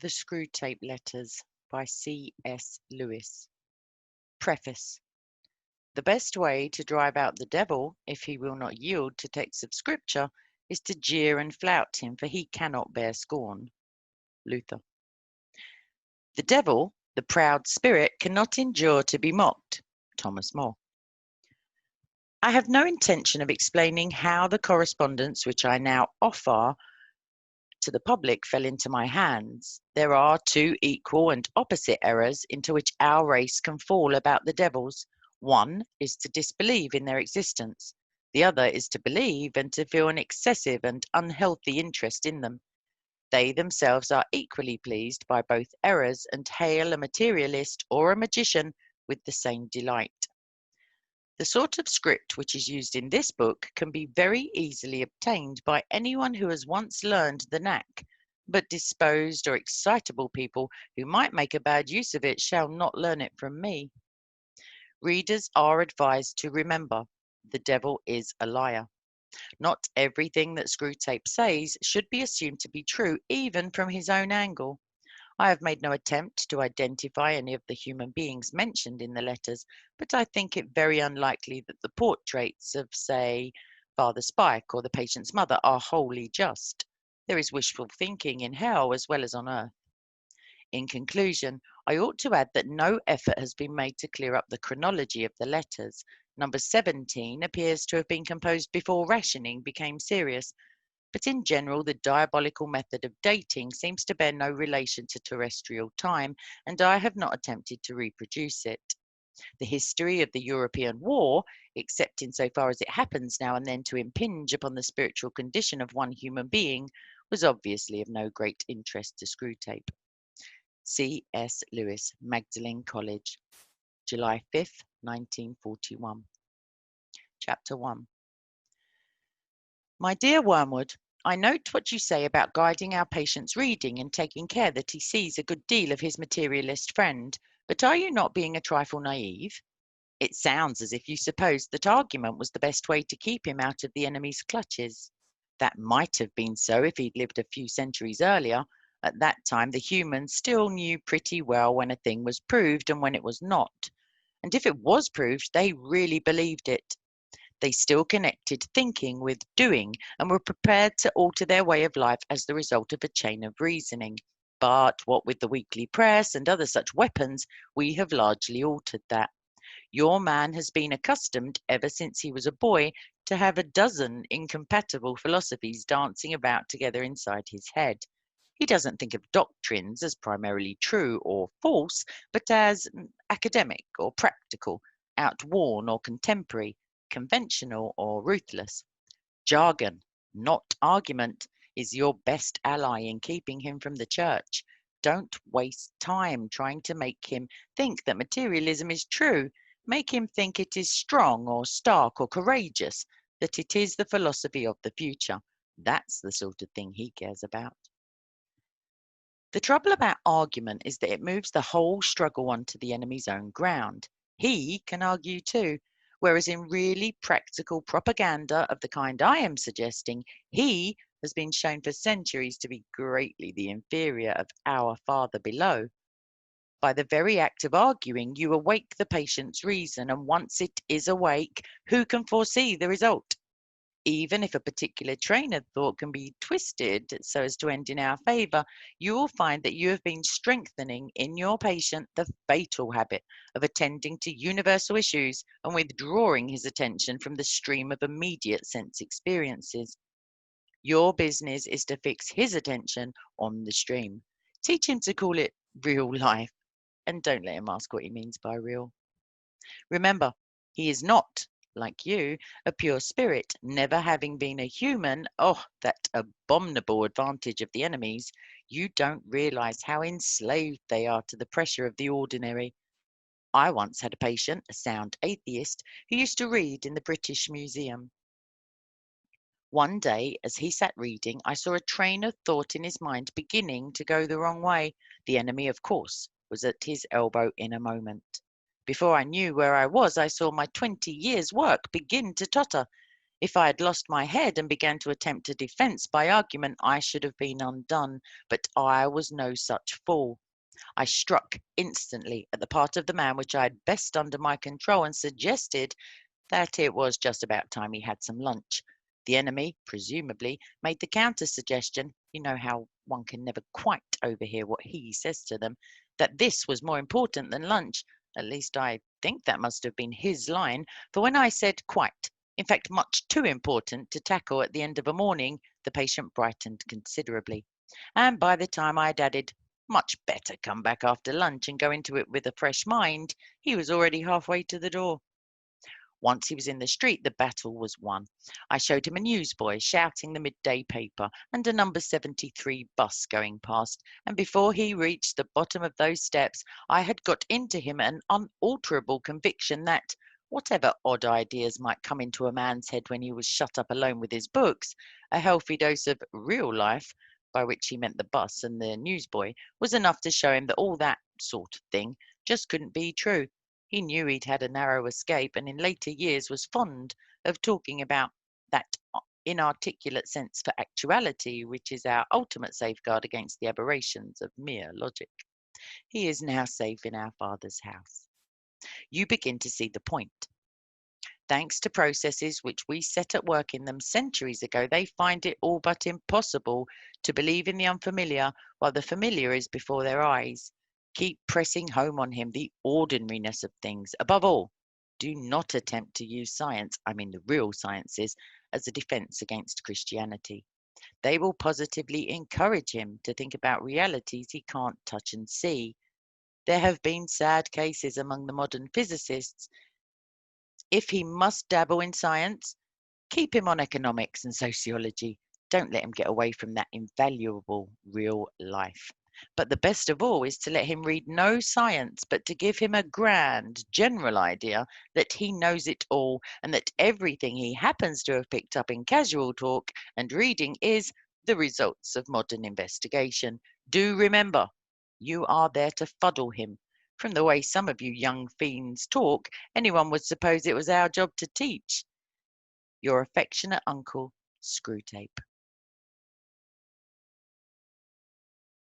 The Screwtape Letters by C.S. Lewis. Preface. The best way to drive out the devil, if he will not yield to texts of Scripture, is to jeer and flout him, for he cannot bear scorn. Luther. The devil, the proud spirit, cannot endure to be mocked. Thomas More. I have no intention of explaining how the correspondence which I now offer to the public fell into my hands. There are two equal and opposite errors into which our race can fall about the devils. One is to disbelieve in their existence. The other is to believe and to feel an excessive and unhealthy interest in them. They themselves are equally pleased by both errors and hail a materialist or a magician with the same delight. The sort of script which is used in this book can be very easily obtained by anyone who has once learned the knack, but disposed or excitable people who might make a bad use of it shall not learn it from me. Readers are advised to remember, the devil is a liar. Not everything that Screwtape says should be assumed to be true, even from his own angle. I have made no attempt to identify any of the human beings mentioned in the letters, but I think it very unlikely that the portraits of, say, Father Spike or the patient's mother are wholly just. There is wishful thinking in hell as well as on earth. In conclusion, I ought to add that no effort has been made to clear up the chronology of the letters. Number 17 appears to have been composed before rationing became serious, but in general the diabolical method of dating seems to bear no relation to terrestrial time, and I have not attempted to reproduce it. The history of the European war, except in so far as it happens now and then to impinge upon the spiritual condition of one human being, was obviously of no great interest to Screwtape. C.S. Lewis, Magdalen College, July 5th, 1941. Chapter 1. My dear Wormwood, I note what you say about guiding our patient's reading and taking care that he sees a good deal of his materialist friend, but are you not being a trifle naive? It sounds as if you supposed that argument was the best way to keep him out of the enemy's clutches. That might have been so if he'd lived a few centuries earlier. At that time, the humans still knew pretty well when a thing was proved and when it was not. And if it was proved, they really believed it. They still connected thinking with doing and were prepared to alter their way of life as the result of a chain of reasoning. But what with the weekly press and other such weapons, we have largely altered that. Your man has been accustomed, ever since he was a boy, to have a dozen incompatible philosophies dancing about together inside his head. He doesn't think of doctrines as primarily true or false, but as academic or practical, outworn or contemporary, conventional or ruthless. Jargon, not argument, is your best ally in keeping him from the church. Don't waste time trying to make him think that materialism is true. Make him think it is strong or stark or courageous, that it is the philosophy of the future. That's the sort of thing he cares about. The trouble about argument is that it moves the whole struggle onto the enemy's own ground. He can argue too, whereas in really practical propaganda of the kind I am suggesting, he has been shown for centuries to be greatly the inferior of our Father below. By the very act of arguing, you awake the patient's reason, and once it is awake, who can foresee the result? Even if a particular train of thought can be twisted so as to end in our favour, you will find that you have been strengthening in your patient the fatal habit of attending to universal issues and withdrawing his attention from the stream of immediate sense experiences. Your business is to fix his attention on the stream. Teach him to call it real life, and don't let him ask what he means by real. Remember, he is not, like you, a pure spirit, never having been a human. Oh, that abominable advantage of the enemies. You don't realize how enslaved they are to the pressure of the ordinary. I once had a patient, a sound atheist, who used to read in the British Museum. One day, as he sat reading, I saw a train of thought in his mind beginning to go the wrong way. The enemy, of course, was at his elbow in a moment. Before I knew where I was, I saw my 20 years' work begin to totter. If I had lost my head and began to attempt a defence by argument, I should have been undone, but I was no such fool. I struck instantly at the part of the man which I had best under my control and suggested that it was just about time he had some lunch. The enemy, presumably, made the counter suggestion, you know how one can never quite overhear what he says to them, that this was more important than lunch. At least I think that must have been his line, for when I said quite, in fact much too important to tackle at the end of a morning, the patient brightened considerably. And by the time I had added, much better come back after lunch and go into it with a fresh mind, he was already halfway to the door. Once he was in the street, the battle was won. I showed him a newsboy shouting the midday paper and a number 73 bus going past, and before he reached the bottom of those steps, I had got into him an unalterable conviction that, whatever odd ideas might come into a man's head when he was shut up alone with his books, a healthy dose of real life, by which he meant the bus and the newsboy, was enough to show him that all that sort of thing just couldn't be true. He knew he'd had a narrow escape, and in later years was fond of talking about that inarticulate sense for actuality, which is our ultimate safeguard against the aberrations of mere logic. He is now safe in our Father's house. You begin to see the point. Thanks to processes which we set at work in them centuries ago, they find it all but impossible to believe in the unfamiliar while the familiar is before their eyes. Keep pressing home on him the ordinariness of things. Above all, do not attempt to use science, I mean the real sciences, as a defense against Christianity. They will positively encourage him to think about realities he can't touch and see. There have been sad cases among the modern physicists. If he must dabble in science, keep him on economics and sociology. Don't let him get away from that invaluable real life. But the best of all is to let him read no science, but to give him a grand, general idea that he knows it all and that everything he happens to have picked up in casual talk and reading is the results of modern investigation. Do remember, you are there to fuddle him. From the way some of you young fiends talk, anyone would suppose it was our job to teach. Your affectionate uncle, Screwtape.